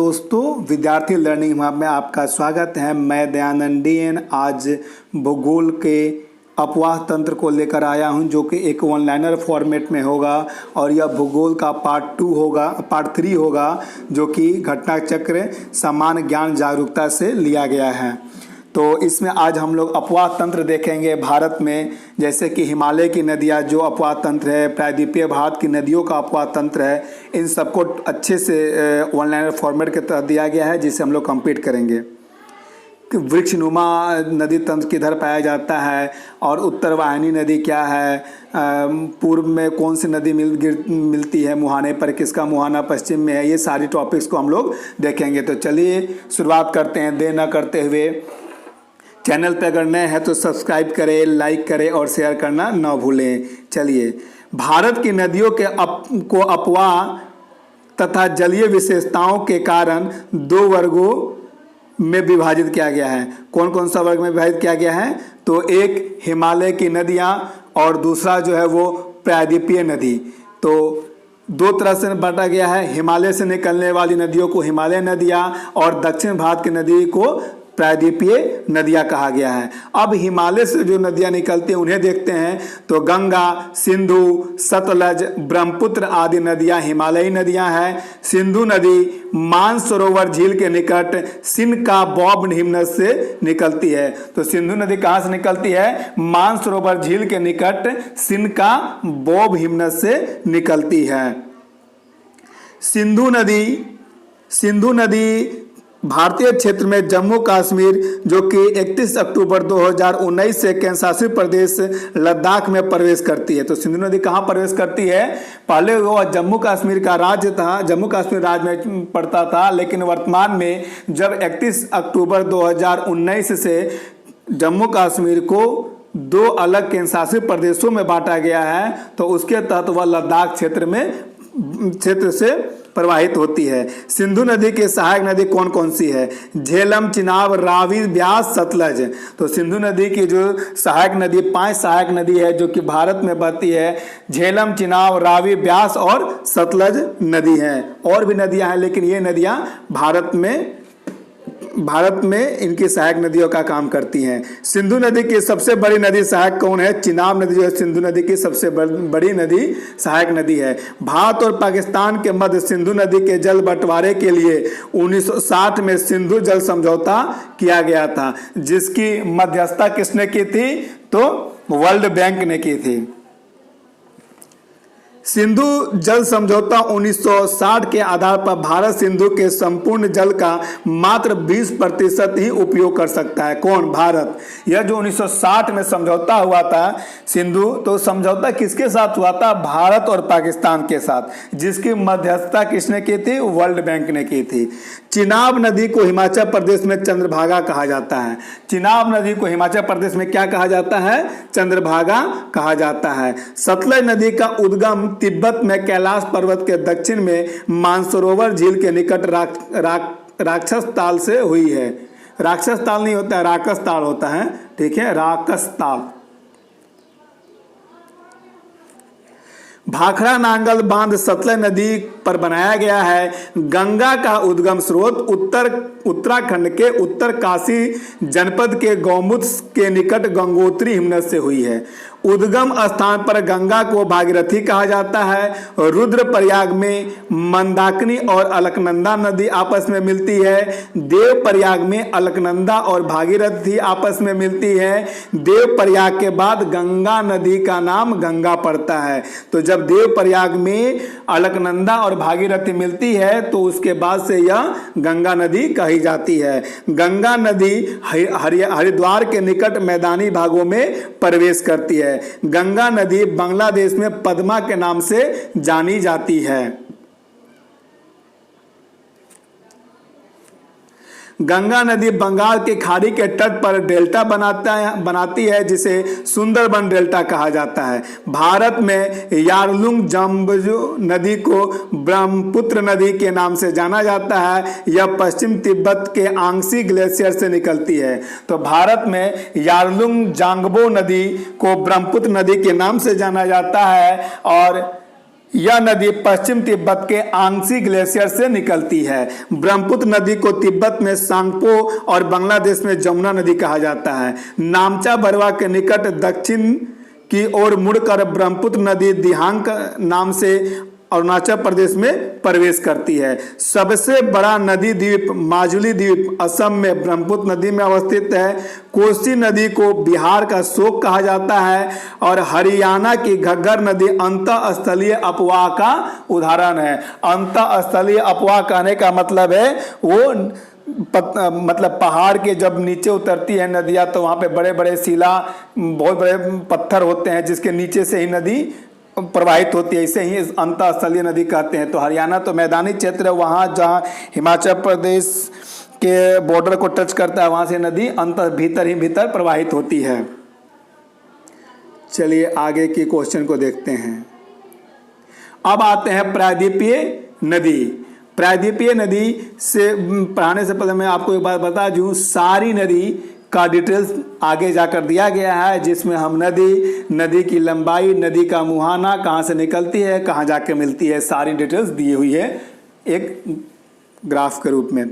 दोस्तों, विद्यार्थी learning hub में आपका स्वागत है। मैं दयानंद DN आज भूगोल के अपवाह तंत्र को लेकर आया हूं, जो कि एक वन लाइनर फॉर्मेट में होगा और यह भूगोल का पार्ट 3 होगा, जो कि घटना चक्र सामान्य ज्ञान जागरूकता से लिया गया है। तो इसमें आज हम लोग अपवाह तंत्र देखेंगे भारत में, जैसे कि हिमालय की नदियाँ जो अपवाह तंत्र है, प्रायद्वीपीय भारत की नदियों का अपवाह तंत्र है। इन सबको अच्छे से वन लाइनर फॉर्मेट के तहत दिया गया है, जिसे हम लोग कंप्लीट करेंगे। वृक्षनुमा नदी तंत्र किधर पाया जाता है और उत्तर वाहिनी नदी क्या है, पूर्व में कौन सी नदी मिलती है मुहाने पर, किसका मुहाना पश्चिम में है, ये सारी टॉपिक्स को हम लोग देखेंगे। तो चलिए शुरुआत करते हैं। देर न करते हुए चैनल पे अगर नए हैं तो सब्सक्राइब करें, लाइक करें और शेयर करना न भूलें। चलिए, भारत की नदियों को अपवाह तथा जलीय विशेषताओं के कारण 2 वर्गों में विभाजित किया गया है। कौन कौन सा वर्ग में विभाजित किया गया है? तो एक हिमालय की नदियाँ और दूसरा जो है वो प्रायद्वीपीय नदी। तो 2 तरह से बांटा गया है। हिमालय से निकलने वाली नदियों को हिमालय नदियाँ और दक्षिण भारत की नदी को प्रायद्वीपीय नदियाँ कहा गया है। अब हिमालय से जो नदियाँ निकलती हैं उन्हें देखते हैं। तो गंगा, सिंधु, सतलज, ब्रह्मपुत्र आदि नदियाँ हिमालयी नदियाँ हैं। सिंधु नदी मानसरोवर झील के निकट सिनका बौब हिमनद से निकलती है। तो सिंधु नदी कहाँ से निकलती है? मानसरोवर झील के निकट सिनका बौब हिमनद से निकलती है। सिंधु नदी भारतीय क्षेत्र में जम्मू कश्मीर, जो कि 31 अक्टूबर 2019 से केंद्रशासित प्रदेश लद्दाख में प्रवेश करती है। तो सिंधु नदी कहाँ प्रवेश करती है? पहले वो जम्मू कश्मीर का राज्य था, जम्मू कश्मीर राज्य में पड़ता था, लेकिन वर्तमान में जब 31 अक्टूबर 2019 से जम्मू कश्मीर को 2 अलग केंद्रशासित प्रदेशों में बांटा गया है, तो उसके तहत वह लद्दाख क्षेत्र से प्रवाहित होती है। सिंधु नदी की सहायक नदी कौन कौन सी है? झेलम, चिनाब, रावी, ब्यास, सतलज। तो सिंधु नदी की जो सहायक नदी 5 सहायक नदी है जो कि भारत में बहती है। झेलम, चिनाब, रावी, ब्यास और सतलज नदी है। और भी नदियां हैं, लेकिन ये नदियां भारत में इनकी सहायक नदियों का काम करती हैं। सिंधु नदी की सबसे बड़ी नदी सहायक कौन है? चिनाब नदी जो है सिंधु नदी की सबसे बड़ी नदी सहायक नदी है। भारत और पाकिस्तान के मध्य सिंधु नदी के जल बंटवारे के लिए 1960 में सिंधु जल समझौता किया गया था, जिसकी मध्यस्थता किसने की थी? तो वर्ल्ड बैंक ने की थी। सिंधु जल समझौता 1960 के आधार पर भारत सिंधु के संपूर्ण जल का मात्र 20% ही उपयोग कर सकता है। कौन? भारत। यह जो 1960 में समझौता हुआ था सिंधु, तो समझौता किसके साथ हुआ था? भारत और पाकिस्तान के साथ, जिसकी मध्यस्थता किसने की थी? वर्ल्ड बैंक ने की थी। चिनाब नदी को हिमाचल प्रदेश में चंद्रभागा कहा जाता है। चिनाब नदी को हिमाचल प्रदेश में क्या कहा जाता है? चंद्रभागा कहा जाता है। सतलज नदी का उद्गम तिब्बत में कैलाश पर्वत के दक्षिण में मानसरोवर झील के निकट राक्षस ताल से हुई है। राक्षस ताल नहीं होता है, राकस ताल होता है। ठीक है, राकस ताल। भाखड़ा नांगल बांध सतलज नदी पर बनाया गया है। गंगा का उद्गम स्रोत उत्तराखंड के उत्तरकाशी जनपद के गौमुख के निकट गंगोत्री हिमनद से हुई है। उद्गम स्थान पर गंगा को भागीरथी कहा जाता है। रुद्रप्रयाग में मंदाकिनी और अलकनंदा नदी आपस में मिलती है। देवप्रयाग में अलकनंदा और भागीरथी आपस में मिलती है। देवप्रयाग के बाद गंगा नदी का नाम गंगा पड़ता है। तो जब देवप्रयाग में अलकनंदा और भागीरथी मिलती है तो उसके बाद से यह गंगा नदी कही जाती है। गंगा नदी हरिद्वार के निकट मैदानी भागों में प्रवेश करती है। गंगा नदी बांग्लादेश में पद्मा के नाम से जानी जाती है। गंगा नदी बंगाल की खाड़ी के तट पर डेल्टा बनाती है, जिसे सुंदरबन डेल्टा कहा जाता है। भारत में यारलुंग जाम्बुजू नदी को ब्रह्मपुत्र नदी के नाम से जाना जाता है। यह पश्चिम तिब्बत के आंगसी ग्लेशियर से निकलती है। तो भारत में यारलुंग जांगबो नदी को ब्रह्मपुत्र नदी के नाम से जाना जाता है और यह नदी पश्चिम तिब्बत के आंगसी ग्लेशियर से निकलती है। ब्रह्मपुत्र नदी को तिब्बत में सांगपो और बांग्लादेश में जमुना नदी कहा जाता है। नामचा बरवा के निकट दक्षिण की ओर मुड़कर ब्रह्मपुत्र नदी दिहांग नाम से अरुणाचल प्रदेश में प्रवेश करती है। सबसे बड़ा नदी द्वीप माजुली द्वीप असम में ब्रह्मपुत्र नदी में अवस्थित है। कोसी नदी को बिहार का शोक कहा जाता है और हरियाणा की घग्गर नदी अंतःस्थलीय अपवाह का उदाहरण है। अंतःस्थलीय अपवाह कहने का मतलब है वो मतलब पहाड़ के जब नीचे उतरती है नदियाँ तो वहाँ पे बड़े बड़े शिला बहुत बड़े पत्थर होते हैं जिसके नीचे से ही नदी प्रवाहित होती है, इसे ही अंतःस्थलीय नदी कहते हैं। तो हरियाणा तो मैदानी क्षेत्र है, वहाँ जहाँ हिमाचल प्रदेश के बॉर्डर को टच करता है वहाँ से नदी भीतर ही भीतर प्रवाहित होती है। चलिए आगे के क्वेश्चन को देखते हैं। अब आते हैं प्रायद्वीपीय नदी। प्रायद्वीपीय नदी से पढ़ाने से पहले मैं आपको एक बात बता दूं, सारी नदी का डिटेल्स आगे जाकर दिया गया है, जिसमें हम नदी की लंबाई, नदी का मुहाना, कहाँ से निकलती है, कहाँ जाकर मिलती है, सारी डिटेल्स दी हुई है एक ग्राफ के रूप में।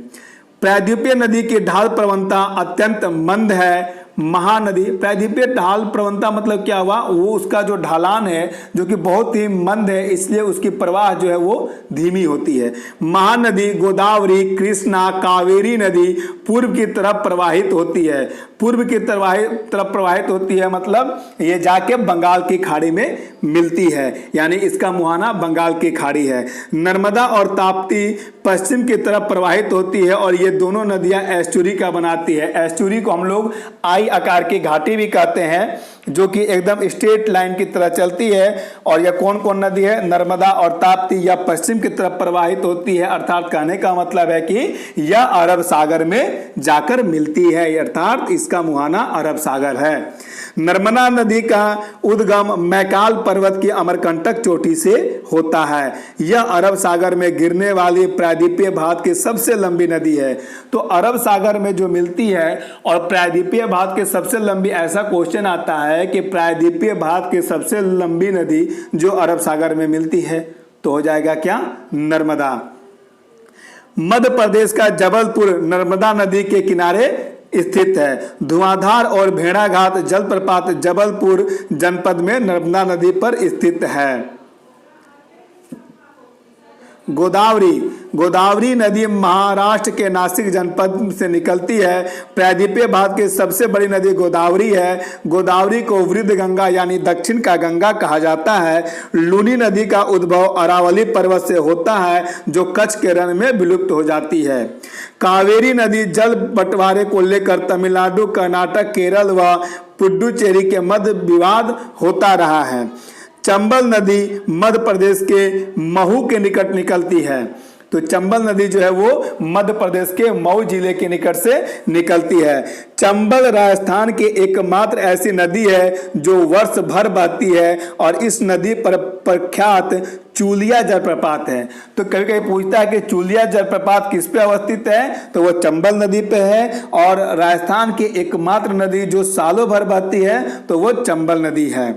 प्रायद्वीपीय नदी की ढाल प्रवणता अत्यंत मंद है। महानदी प्रायद्वीपीय ढाल प्रवणता मतलब क्या हुआ, वो उसका जो ढालान है जो कि बहुत ही मंद है, इसलिए उसकी प्रवाह जो है वो धीमी होती है। महानदी गोदावरी, कृष्णा, कावेरी नदी पूर्व की तरफ प्रवाहित होती है। पूर्व की तरफ प्रवाहित होती है मतलब ये जाके बंगाल की खाड़ी में मिलती है, यानी इसका मुहाना बंगाल की खाड़ी है। नर्मदा और ताप्ती पश्चिम की तरफ प्रवाहित होती है और ये दोनों नदियां एस्चुरी का बनाती है। एस्चुरी को हम लोग आई आकार की घाटी भी कहते हैं, जो कि एकदम स्ट्रेट लाइन की तरह चलती है। और यह कौन कौन नदी है, नर्मदा और ताप्ती, यह पश्चिम की तरफ प्रवाहित होती है। अर्थात कहने का मतलब है कि यह अरब सागर में जाकर मिलती है, अर्थात इसका मुहाना अरब सागर है। नर्मदा नदी का उद्गम मैकाल पर्वत की अमरकंटक चोटी से होता है। यह अरब सागर में गिरने वाली प्रायद्वीपीय भारत की सबसे लंबी नदी है। तो अरब सागर में जो मिलती है और प्रायद्वीपीय भारत की सबसे लंबी, ऐसा क्वेश्चन आता है कि प्रायद्वीपीय भारत की सबसे लंबी नदी जो अरब सागर में मिलती है तो हो जाएगा क्या, नर्मदा। मध्य प्रदेश का जबलपुर नर्मदा नदी के किनारे स्थित है। धुआंधार और भेड़ाघाट जलप्रपात जबलपुर जनपद में नर्मदा नदी पर स्थित है। गोदावरी नदी महाराष्ट्र के नासिक जनपद से निकलती है। प्रायद्वीपीय भारत की सबसे बड़ी नदी गोदावरी है। गोदावरी को वृद्ध गंगा यानी दक्षिण का गंगा कहा जाता है। लूनी नदी का उद्भव अरावली पर्वत से होता है जो कच्छ के रण में विलुप्त हो जाती है। कावेरी नदी जल बंटवारे को लेकर तमिलनाडु, कर्नाटक, केरल व पुडुचेरी के मध्य विवाद होता रहा है। चंबल नदी मध्य प्रदेश के महू के निकट निकलती है। तो चंबल नदी जो है वो मध्य प्रदेश के मऊ जिले के निकट से निकलती है। चंबल राजस्थान की एकमात्र ऐसी नदी है जो वर्ष भर बहती है और इस नदी पर प्रख्यात चूलिया जलप्रपात है। तो कभी कभी पूछता है कि चूलिया जलप्रपात किस पे अवस्थित है, तो वो चंबल नदी पे है। और राजस्थान की एकमात्र नदी जो सालों भर बहती है तो वो चंबल नदी है।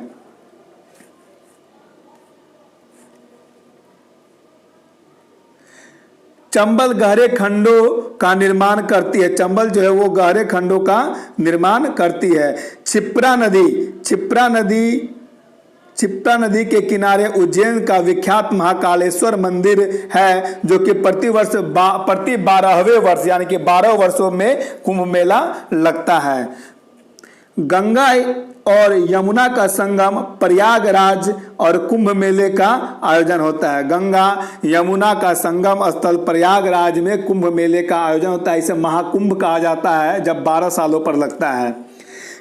चंबल गहरे खंडों का निर्माण करती है। चंबल जो है वो गहरे खंडों का निर्माण करती है। क्षिप्रा नदी के किनारे उज्जैन का विख्यात महाकालेश्वर मंदिर है, जो कि प्रति 12वें वर्ष यानी कि 12 वर्षों में कुंभ मेला लगता है। गंगा और यमुना का संगम प्रयागराज और कुंभ मेले का आयोजन होता है। गंगा यमुना का संगम स्थल प्रयागराज में कुंभ मेले का आयोजन होता है। इसे महाकुंभ कहा जाता है जब 12 सालों पर लगता है।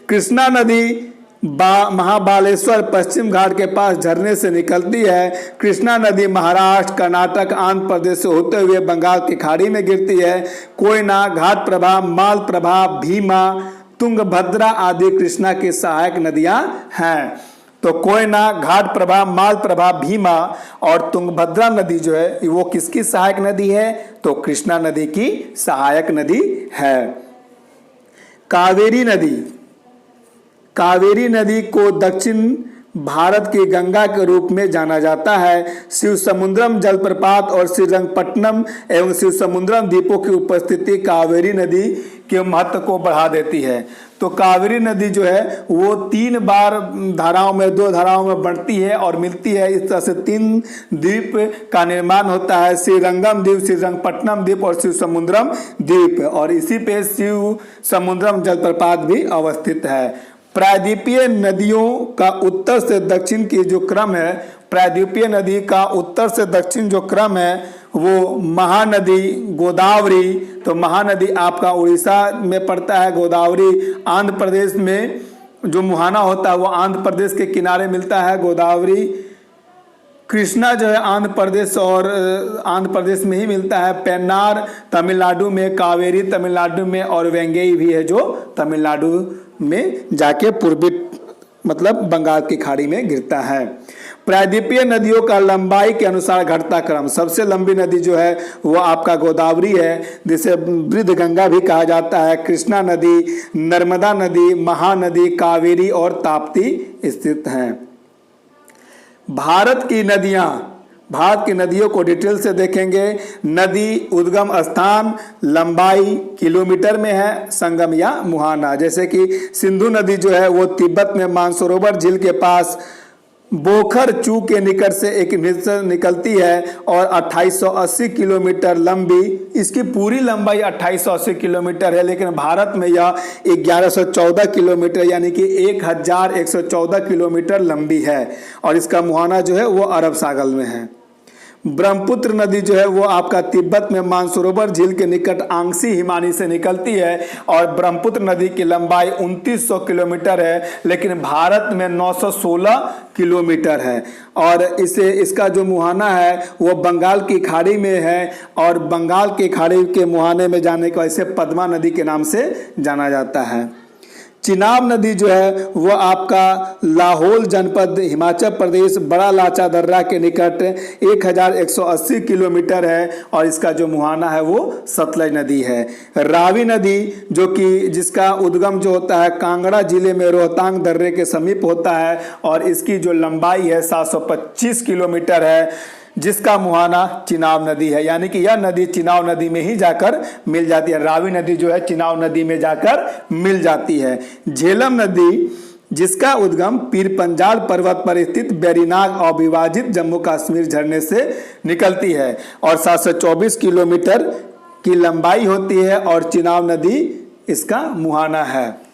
कृष्णा नदी महाबालेश्वर पश्चिम घाट के पास झरने से निकलती है। कृष्णा नदी महाराष्ट्र, कर्नाटक, आंध्र प्रदेश से होते हुए बंगाल की खाड़ी में गिरती है। कोयना, घाटप्रभा, मालप्रभा, भीमा, तुंगभद्रा आदि कृष्णा की सहायक नदियां हैं। तो कोयना, घाटप्रभा, मालप्रभा, भीमा और तुंगभद्रा नदी जो है वो किसकी सहायक नदी है, तो कृष्णा नदी की सहायक नदी है। कावेरी नदी को दक्षिण भारत की गंगा के रूप में जाना जाता है। शिवसमुद्रम जलप्रपात और श्रीरंगपट्टनम एवं शिवसमुद्रम द्वीपों की उपस्थिति कावेरी नदी के महत्व को बढ़ा देती है। तो कावेरी नदी जो है वो 3 बार धाराओं में, 2 धाराओं में बढ़ती है और मिलती है। इस तरह से 3 द्वीप का निर्माण होता है, श्रीरंगम द्वीप, श्रीरंगपट्टनम द्वीप और शिवसमुद्रम द्वीप, और इसी पे शिवसमुद्रम जलप्रपात भी अवस्थित है। प्रायद्वीपीय नदियों का उत्तर से दक्षिण की जो क्रम है, प्रायद्वीपीय नदी का उत्तर से दक्षिण जो क्रम है वो महानदी गोदावरी, तो महानदी आपका उड़ीसा में पड़ता है, गोदावरी आंध्र प्रदेश में जो मुहाना होता है वो आंध्र प्रदेश के किनारे मिलता है, गोदावरी। कृष्णा जो है आंध्र प्रदेश और आंध्र प्रदेश में ही मिलता है, पेन्नार तमिलनाडु में, कावेरी तमिलनाडु में और वेंगई भी है जो तमिलनाडु में जाके पूर्वी मतलब बंगाल की खाड़ी में गिरता है। प्रायद्वीपीय नदियों का लंबाई के अनुसार घटता क्रम, सबसे लंबी नदी जो है वो आपका गोदावरी है, जिसे वृद्ध गंगा भी कहा जाता है। कृष्णा नदी, नर्मदा नदी, महानदी, कावेरी और ताप्ती स्थित हैं। भारत की नदियों को डिटेल से देखेंगे। नदी उद्गम स्थान लंबाई किलोमीटर में है, संगम या मुहाना, जैसे कि सिंधु नदी जो है वो तिब्बत में मानसरोवर झील के पास बोखर चू के निकट से एक निकलती है और 2880 किलोमीटर लंबी, इसकी पूरी लंबाई 2880 किलोमीटर है, लेकिन भारत में यह 1114 किलोमीटर यानी कि 1114 किलोमीटर लंबी है, और इसका मुहाना जो है वो अरब सागर में है। ब्रह्मपुत्र नदी जो है वो आपका तिब्बत में मानसरोवर झील के निकट आंगसी हिमानी से निकलती है, और ब्रह्मपुत्र नदी की लंबाई 2900 किलोमीटर है, लेकिन भारत में 916 किलोमीटर है, और इसका जो मुहाना है वो बंगाल की खाड़ी में है, और बंगाल की खाड़ी के मुहाने में जाने को इसे पद्मा नदी के नाम से जाना जाता है। चिनाब नदी जो है वो आपका लाहौल जनपद हिमाचल प्रदेश बड़ा लाचा दर्रा के निकट 1180 किलोमीटर है, और इसका जो मुहाना है वो सतलज नदी है। रावी नदी जो कि जिसका उद्गम जो होता है कांगड़ा जिले में रोहतांग दर्रे के समीप होता है, और इसकी जो लंबाई है 725 किलोमीटर है, जिसका मुहाना चिनाब नदी है, यानी कि यह नदी चिनाब नदी में ही जाकर मिल जाती है। रावी नदी जो है चिनाब नदी में जाकर मिल जाती है। झेलम नदी जिसका उद्गम पीर पंजाल पर्वत पर स्थित बैरीनाग अविभाजित जम्मू कश्मीर झरने से निकलती है, और 724 किलोमीटर की लंबाई होती है, और चिनाब नदी इसका मुहाना है।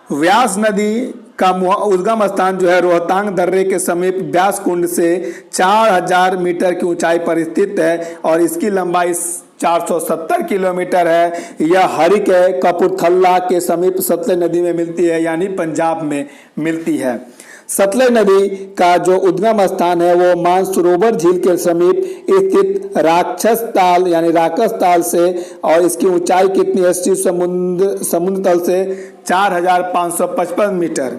व्यास नदी का उद्गम स्थान जो है रोहतांग दर्रे के समीप व्यास कुंड से 4000 मीटर की ऊंचाई पर स्थित है, और इसकी लंबाई 470 किलोमीटर है। यह हरिक कपूरथला के समीप सतलज नदी में मिलती है, यानी पंजाब में मिलती है। सतलज नदी का जो उद्गम स्थान है वो मानसरोवर झील के समीप स्थित राक्षस ताल यानी राकस ताल से, और इसकी ऊंचाई कितनी है समुद्र तल से 4555 मीटर,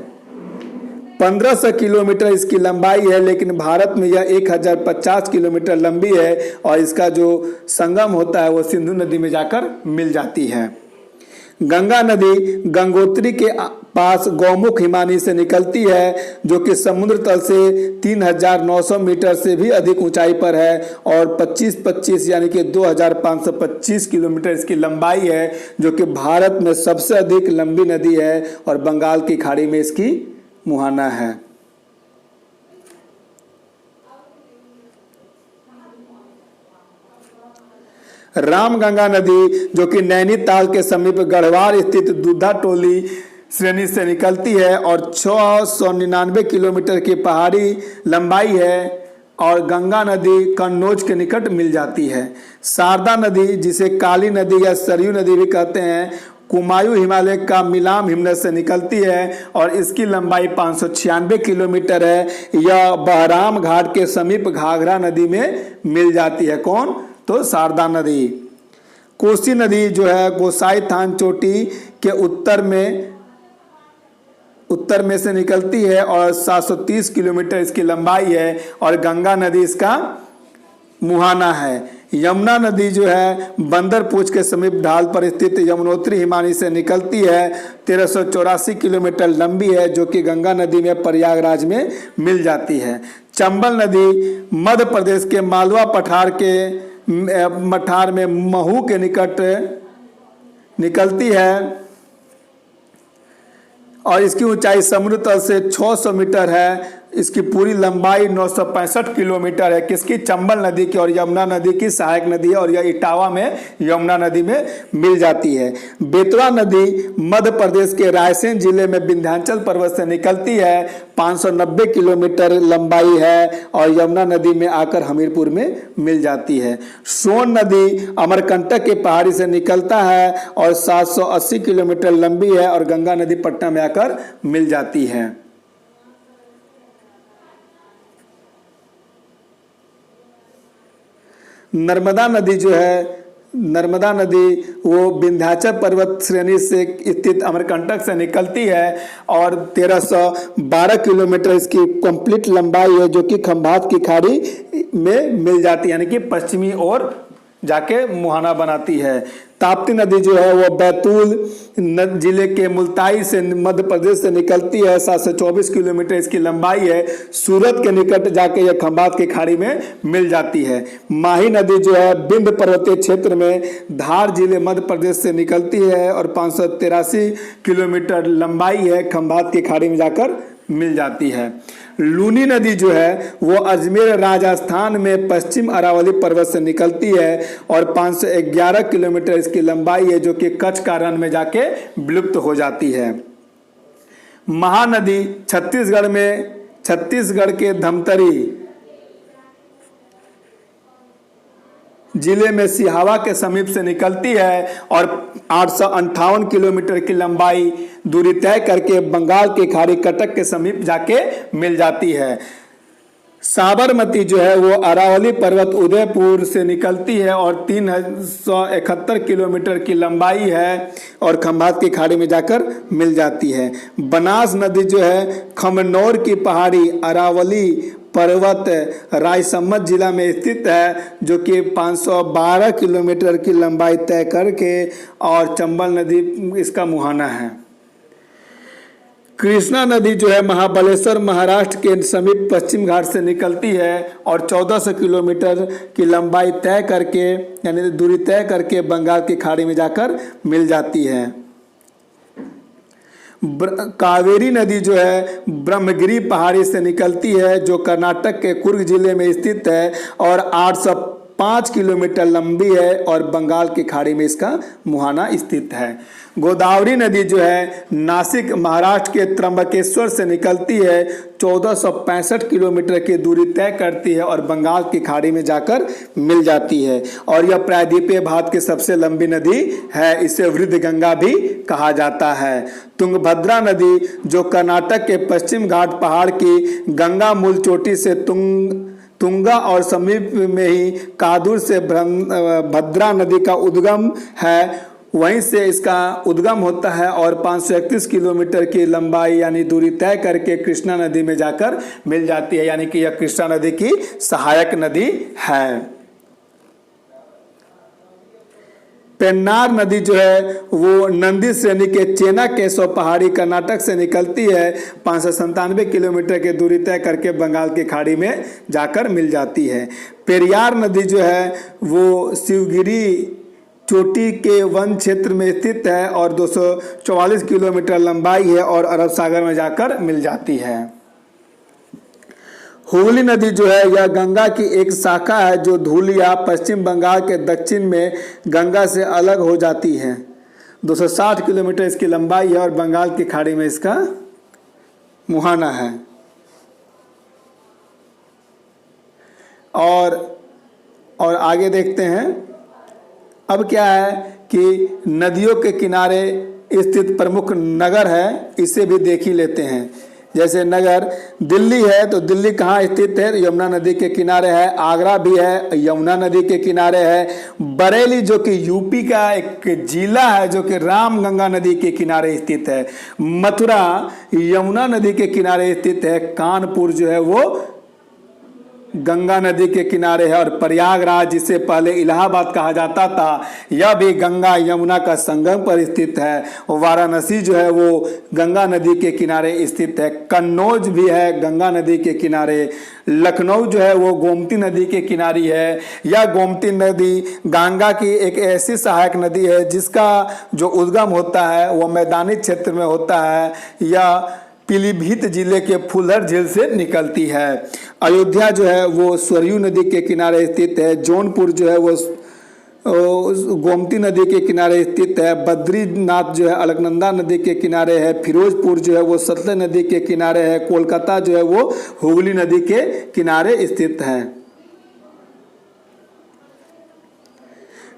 1500 किलोमीटर इसकी लंबाई है, लेकिन भारत में यह 1050 किलोमीटर लंबी है, और इसका जो संगम होता है वो सिंधु नदी में जाकर मिल जाती है। गंगा नदी गंगोत्री के पास गौमुख हिमानी से निकलती है, जो कि समुद्र तल से 3900 मीटर से भी अधिक ऊंचाई पर है, और 25 यानी कि 2525 किलोमीटर इसकी लंबाई है, जो कि भारत में सबसे अधिक लंबी नदी है, और बंगाल की खाड़ी में इसकी मुहाना है। रामगंगा नदी जो कि नैनीताल के समीप गढ़वाल स्थित दूधा टोली श्रेणी से निकलती है, और 699 किलोमीटर की पहाड़ी लंबाई है, और गंगा नदी कन्नौज के निकट मिल जाती है। शारदा नदी जिसे काली नदी या सरयू नदी भी कहते हैं, कुमायूं हिमालय का मिलाम हिमनद से निकलती है, और इसकी लंबाई 596 किलोमीटर है। यह बहराम घाट के समीप घाघरा नदी में मिल जाती है। कौन? तो शारदा नदी। कोसी नदी जो है गोसाई थान चोटी के उत्तर में से निकलती है, और 730 किलोमीटर इसकी लंबाई है, और गंगा नदी इसका मुहाना है। यमुना नदी जो है बंदरपूछ के समीप ढाल पर स्थित यमुनोत्री हिमानी से निकलती है। 1384 किलोमीटर लंबी है, जो कि गंगा नदी में प्रयागराज में मिल जाती है। चंबल नदी मध्य प्रदेश के मालवा पठार में महू के निकट निकलती है और इसकी ऊंचाई समुद्र तल से 600 मीटर है। इसकी पूरी लंबाई 965 किलोमीटर है। किसकी? चंबल नदी की। और यमुना नदी की सहायक नदी है और यह इटावा में यमुना नदी में मिल जाती है। बेतवा नदी मध्य प्रदेश के रायसेन जिले में विंध्याचल पर्वत से निकलती है। 590 किलोमीटर लंबाई है और यमुना नदी में आकर हमीरपुर में मिल जाती है। सोन नदी अमरकंटक की पहाड़ी से निकलता है और 780 किलोमीटर लंबी है और गंगा नदी पटना में आकर मिल जाती है। नर्मदा नदी जो है, नर्मदा नदी वो विंध्याचल पर्वत श्रेणी से स्थित अमरकंटक से निकलती है और 1312 किलोमीटर इसकी कंप्लीट लंबाई है, जो कि खंभात की खाड़ी में मिल जाती है, यानी कि पश्चिमी ओर जाके मुहाना बनाती है। ताप्ती नदी जो है वो बैतूल जिले के मुल्ताई से मध्य प्रदेश से निकलती है। 724 किलोमीटर इसकी लंबाई है। सूरत के निकट जाके यह खंभात की खाड़ी में मिल जाती है। माही नदी जो है विंध्य पर्वतीय क्षेत्र में धार जिले मध्य प्रदेश से निकलती है और 583 किलोमीटर लंबाई है, खंभात की खाड़ी में जाकर मिल जाती है। लूनी नदी जो है वो अजमेर राजस्थान में पश्चिम अरावली पर्वत से निकलती है और 511 किलोमीटर इसकी लंबाई है, जो कि कच्छ का रण में जाके विलुप्त हो जाती है। महानदी छत्तीसगढ़ के धमतरी जिले में सिहावा के समीप से निकलती है और 858 किलोमीटर की लंबाई दूरी तय करके बंगाल की खाड़ी कटक के समीप जाके मिल जाती है। साबरमती जो है वो अरावली पर्वत उदयपुर से निकलती है और 371 किलोमीटर की लंबाई है और खंभात की खाड़ी में जाकर मिल जाती है। बनास नदी जो है खमनौर की पहाड़ी अरावली पर्वत रायसम्मत जिला में स्थित है, जो कि 512 किलोमीटर की लंबाई तय करके और चंबल नदी इसका मुहाना है। कृष्णा नदी जो है महाबलेश्वर महाराष्ट्र के समीप पश्चिम घाट से निकलती है और 1400 किलोमीटर की लंबाई तय करके यानी दूरी तय करके बंगाल की खाड़ी में जाकर मिल जाती है। कावेरी नदी जो है ब्रह्मगिरी पहाड़ी से निकलती है, जो कर्नाटक के कुर्ग जिले में स्थित है और 805 किलोमीटर लंबी है और बंगाल की खाड़ी में इसका मुहाना स्थित है। गोदावरी नदी जो है नासिक महाराष्ट्र के त्र्यंबकेश्वर से निकलती है, 1465 किलोमीटर की दूरी तय करती है और बंगाल की खाड़ी में जाकर मिल जाती है और यह प्रायद्वीपीय भारत की सबसे लंबी नदी है। इसे वृद्ध गंगा भी कहा जाता है। तुंगभद्रा नदी जो कर्नाटक के पश्चिम घाट पहाड़ की गंगा मूल चोटी से तुंगा और समीप में ही कादूर से भद्रा नदी का उद्गम है, वहीं से इसका उद्गम होता है और 531 किलोमीटर की लंबाई यानी दूरी तय करके कृष्णा नदी में जाकर मिल जाती है, यानी कि यह कृष्णा नदी की सहायक नदी है। पेन्नार नदी जो है वो नंदी श्रेणी के चेना केशव पहाड़ी कर्नाटक से निकलती है, 597 किलोमीटर की दूरी तय करके बंगाल की खाड़ी में जाकर मिल जाती है। पेरियार नदी जो है वो शिवगिरी चोटी के वन क्षेत्र में स्थित है और 244 किलोमीटर लंबाई है और अरब सागर में जाकर मिल जाती है। हुगली नदी जो है यह गंगा की एक शाखा है, जो धुलिया पश्चिम बंगाल के दक्षिण में गंगा से अलग हो जाती है। 260 किलोमीटर इसकी लंबाई है और बंगाल की खाड़ी में इसका मुहाना है। और आगे देखते हैं। अब क्या है कि नदियों के किनारे स्थित प्रमुख नगर है, इसे भी देख ही लेते हैं। जैसे नगर दिल्ली है तो दिल्ली कहाँ स्थित है? यमुना नदी के किनारे है। आगरा भी है, यमुना नदी के किनारे है। बरेली जो कि यूपी का एक जिला है, जो कि रामगंगा नदी के किनारे स्थित है। मथुरा यमुना नदी के किनारे स्थित है। कानपुर जो है वो गंगा नदी के किनारे है और प्रयागराज, जिसे पहले इलाहाबाद कहा जाता था, यह भी गंगा यमुना का संगम पर स्थित है। वाराणसी जो है वो गंगा नदी के किनारे स्थित है। कन्नौज भी है गंगा नदी के किनारे। लखनऊ जो है वो गोमती नदी के किनारे है। यह गोमती नदी गंगा की एक ऐसी सहायक नदी है जिसका जो उद्गम होता है वो मैदानी क्षेत्र में होता है। यह पीलीभीत जिले के फुलहर झील से निकलती है। अयोध्या जो है वो सरयू नदी के किनारे स्थित है। जौनपुर जो है वो गोमती नदी के किनारे स्थित है। बद्रीनाथ जो है अलकनंदा नदी के किनारे है। फिरोजपुर जो है वो सतलज नदी के किनारे है। कोलकाता जो है वो हुगली नदी के किनारे स्थित है।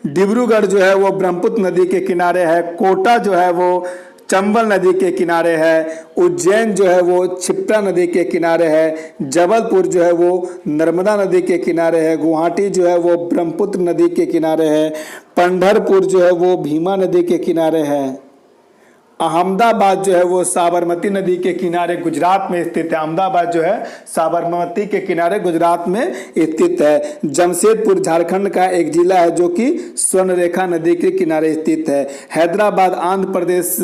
डिब्रूगढ़ जो है वो ब्रह्मपुत्र नदी के किनारे है। कोटा जो है वो चंबल नदी के किनारे है। उज्जैन जो है वो क्षिप्रा नदी के किनारे है। जबलपुर जो है वो नर्मदा नदी के किनारे है। गुवाहाटी जो है वो ब्रह्मपुत्र नदी के किनारे है। पंढरपुर जो है वो भीमा नदी के किनारे है। अहमदाबाद जो है वो साबरमती नदी के किनारे गुजरात में स्थित है। अहमदाबाद जो है साबरमती के किनारे गुजरात में स्थित है। जमशेदपुर झारखंड का एक जिला है जो कि स्वर्णरेखा नदी के किनारे स्थित है। हैदराबाद आंध्र प्रदेश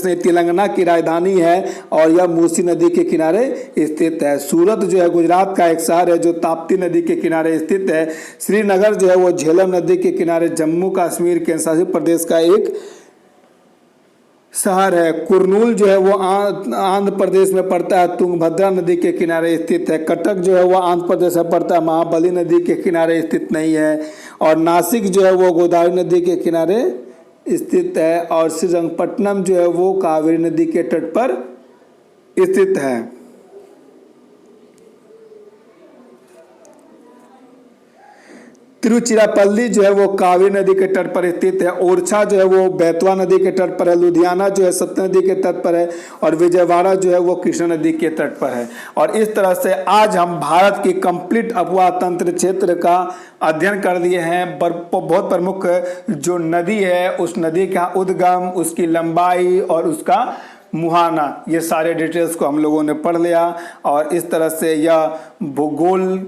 नहीं, तेलंगाना की राजधानी है और यह मूसी नदी के किनारे स्थित है। सूरत जो है गुजरात का एक शहर है जो ताप्ती नदी के किनारे स्थित है। श्रीनगर जो है वो झेलम नदी के किनारे जम्मू कश्मीर केंद्र शासित प्रदेश का एक शहर है। कुरनूल जो है वो आंध्र प्रदेश में पड़ता है, तुंगभद्रा नदी के किनारे स्थित है। कटक जो है वो आंध्र प्रदेश में पड़ता है, महाबली नदी के किनारे स्थित नहीं है। और नासिक जो है वो गोदावरी नदी के किनारे स्थित है। और श्रीरंगपट्टनम जो है वो कावेरी नदी के तट पर स्थित है। तिरुचिरापल्ली जो है वो कावेरी नदी के तट पर स्थित है। ओरछा जो है वो बेतवा नदी के तट पर है। लुधियाना जो है सतलज नदी के तट पर है और विजयवाड़ा जो है वो कृष्णा नदी के तट पर है। और इस तरह से आज हम भारत की कंप्लीट अपवाह तंत्र क्षेत्र का अध्ययन कर लिए हैं। बहुत प्रमुख जो नदी है उस नदी का उद्गम, उसकी लंबाई और उसका मुहाना, ये सारे डिटेल्स को हम लोगों ने पढ़ लिया। और इस तरह से यह भूगोल